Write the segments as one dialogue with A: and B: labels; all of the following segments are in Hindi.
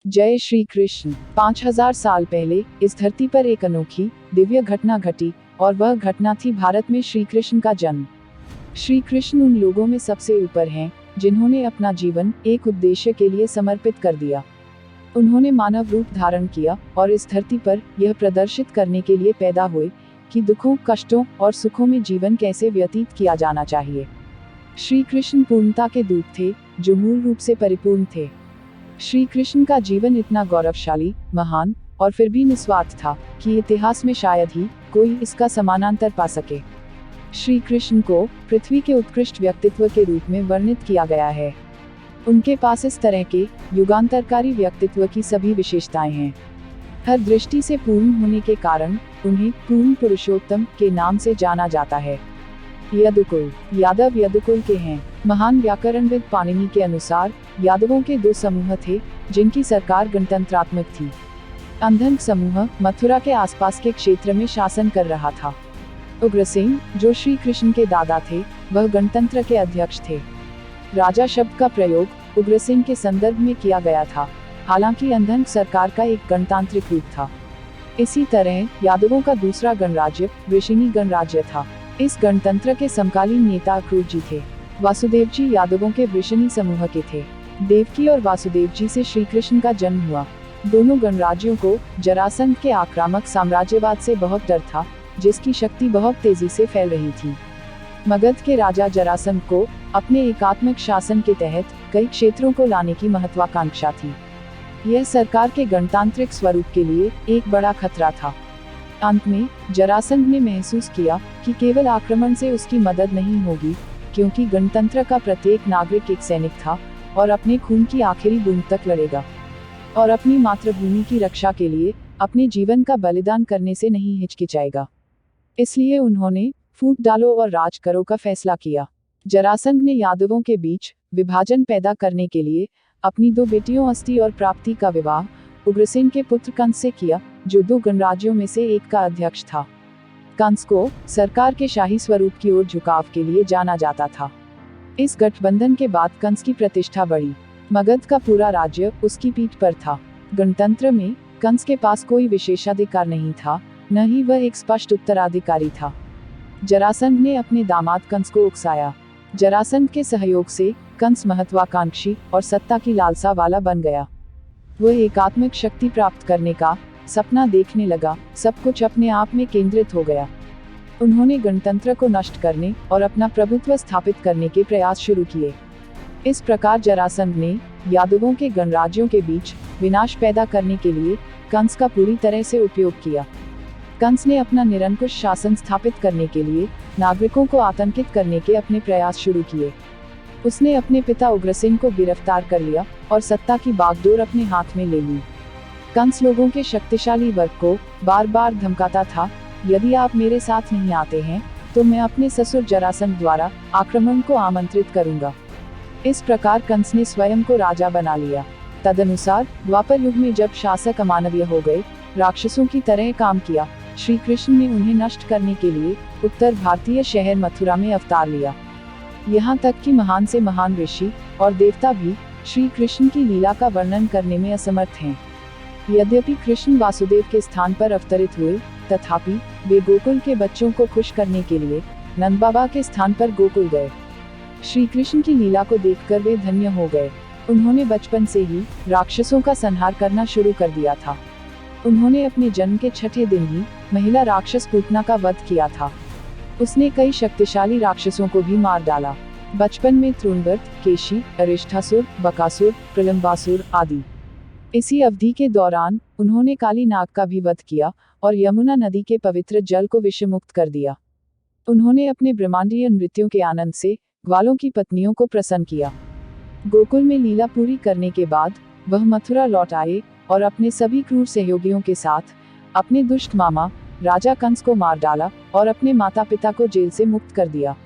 A: जय श्री कृष्ण। 5000 साल पहले इस धरती पर एक अनोखी दिव्य घटना घटी और वह घटना थी भारत में श्री कृष्ण का जन्म। श्री कृष्ण उन लोगों में सबसे ऊपर हैं जिन्होंने अपना जीवन एक उद्देश्य के लिए समर्पित कर दिया। उन्होंने मानव रूप धारण किया और इस धरती पर यह प्रदर्शित करने के लिए पैदा हुए कि दुखों, कष्टों और सुखों में जीवन कैसे व्यतीत किया जाना चाहिए। श्री कृष्ण पूर्णता के दूत थे जो मूल रूप से परिपूर्ण थे। श्री कृष्ण का जीवन इतना गौरवशाली, महान और फिर भी निस्वार्थ था कि इतिहास में शायद ही कोई इसका समानांतर पा सके। श्री कृष्ण को पृथ्वी के उत्कृष्ट व्यक्तित्व के रूप में वर्णित किया गया है। उनके पास इस तरह के युगांतरकारी व्यक्तित्व की सभी विशेषताएं हैं। हर दृष्टि से पूर्ण होने के कारण उन्हें पूर्ण पुरुषोत्तम के नाम से जाना जाता है। यदुकुल यादव यदुकुल के हैं। महान व्याकरणविद पाणिनि के अनुसार यादवों के दो समूह थे जिनकी सरकार गणतंत्रात्मक थी। अंधक समूह मथुरा के आसपास के क्षेत्र में शासन कर रहा था। उग्रसेन, जो श्री कृष्ण के दादा थे, वह गणतंत्र के अध्यक्ष थे। राजा शब्द का प्रयोग उग्रसेन के संदर्भ में किया गया था, हालांकि अंधक सरकार का एक गणतांत्रिक रूप था। इसी तरह यादवों का दूसरा गणराज्य वृषिणी गणराज्य था। इस गणतंत्र के समकालीन नेता अक्रूर जी थे। वासुदेव जी यादवों के वृषिणी समूह के थे। देवकी और वासुदेव जी से श्री कृष्ण का जन्म हुआ। दोनों गणराज्यों को जरासंध के आक्रामक साम्राज्यवाद से बहुत डर था, जिसकी शक्ति बहुत तेजी से फैल रही थी। मगध के राजा जरासंध को अपने एकात्मक शासन के तहत कई क्षेत्रों को लाने की महत्वाकांक्षा थी। यह सरकार के गणतांत्रिक स्वरूप के लिए एक बड़ा खतरा था। अंत में जरासंध ने महसूस किया कि केवल आक्रमण से उसकी मदद नहीं होगी, क्योंकि गणतंत्र का प्रत्येक नागरिक एक सैनिक था और अपने खून की आखिरी बूंद तक लड़ेगा और अपनी मातृभूमि की रक्षा के लिए अपने जीवन का बलिदान करने से नहीं हिचकिचाएगा। इसलिए उन्होंने फूट डालो और राज करो का फैसला किया। जरासंध ने यादवों के बीच विभाजन पैदा करने के लिए अपनी दो बेटियों अस्ति और प्राप्ति का विवाह उग्रसेन के पुत्र कंस से किया, जो दो गणराज्यों में से एक का अध्यक्ष था। कंस को सरकार के शाही स्वरूप की ओर झुकाव के लिए जाना जाता था। इस गठबंधन के बाद कंस की प्रतिष्ठा बढ़ी। मगध का पूरा राज्य उसकी पीठ पर था। गणतंत्र में कंस के पास कोई विशेषाधिकार नहीं था, न ही वह एक स्पष्ट उत्तराधिकारी था। जरासंध ने अपने दामाद कंस को उकसाया। जरासंध के सहयोग से कंस महत्वाकांक्षी और सत्ता की लालसा वाला बन गया। वह एकात्मक शक्ति प्राप्त करने का सपना देखने लगा, सब कुछ अपने आप में केंद्रित हो गया। उन्होंने गणतंत्र को नष्ट करने और अपना प्रभुत्व स्थापित करने के प्रयास शुरू किए। इस प्रकार जरासंध ने यादवों के गणराज्यों के बीच विनाश पैदा करने के लिए कंस का पूरी तरह से उपयोग किया। कंस ने अपना निरंकुश शासन स्थापित करने के लिए नागरिकों को आतंकित करने के अपने प्रयास शुरू किए। उसने अपने पिता उग्रसेन को गिरफ्तार कर लिया और सत्ता की बागडोर अपने हाथ में ले ली। कंस लोगों के शक्तिशाली वर्ग को बार बार धमकाता था, यदि आप मेरे साथ नहीं आते हैं तो मैं अपने ससुर जरासंध द्वारा आक्रमण को आमंत्रित करूंगा। इस प्रकार कंस ने स्वयं को राजा बना लिया। तदनुसार द्वापर युग में जब शासक अमानवीय हो गए, राक्षसों की तरह काम किया, श्री कृष्ण ने उन्हें नष्ट करने के लिए उत्तर भारतीय शहर मथुरा में अवतार लिया। यहाँ तक कि महान से महान ऋषि और देवता भी श्री कृष्ण की लीला का वर्णन करने में असमर्थ हैं। यद्यपि कृष्ण वासुदेव के स्थान पर अवतरित हुए, तथापि वे गोकुल के बच्चों को खुश करने के लिए नंद बाबा के स्थान पर गोकुल गए। श्री कृष्ण की लीला को देखकर वे धन्य हो गए। उन्होंने बचपन से ही राक्षसों का संहार करना शुरू कर दिया था। उन्होंने अपने जन्म के छठे दिन ही महिला राक्षस पूतना का वध किया था। उसने कई शक्तिशाली राक्षसों को भी मार डाला। बचपन में तृणव्रत, केशी, अरिष्ठासुर, बकासुर, प्रलंबासुर आदि। इसी अवधि के दौरान उन्होंने काली नाग का भी वध किया और यमुना नदी के पवित्र जल को विषमुक्त कर दिया। उन्होंने अपने ब्रह्मांडीय नृत्यों के आनंद से ग्वालों की पत्नियों को प्रसन्न किया। गोकुल में लीला पूरी करने के बाद वह मथुरा लौट आए और अपने सभी क्रूर सहयोगियों के साथ अपने दुष्ट मामा राजा कंस को मार डाला और अपने माता पिता को जेल से मुक्त कर दिया।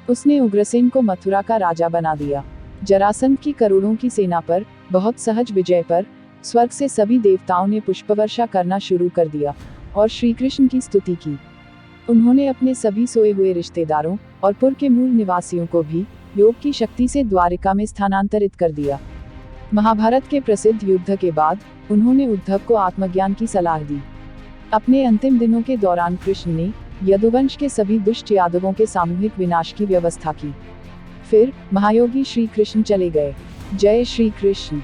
A: उसने उग्रसेन को मथुरा का राजा बना दिया। जरासंध की करोड़ों की सेना पर बहुत सहज विजय पर स्वर्ग से सभी देवताओं ने पुष्पवर्षा करना शुरू कर दिया और श्री कृष्ण की स्तुति की। उन्होंने अपने सभी सोए हुए रिश्तेदारों और पुर के मूल निवासियों को भी योग की शक्ति से द्वारिका में स्थानांतरित कर दिया। महाभारत के प्रसिद्ध युद्ध के बाद उन्होंने उद्धव को आत्मज्ञान की सलाह दी। अपने अंतिम दिनों के दौरान कृष्ण ने यदुवंश के सभी दुष्ट यादवों के सामूहिक विनाश की व्यवस्था की। फिर महायोगी श्री कृष्ण चले गए। जय श्री कृष्ण।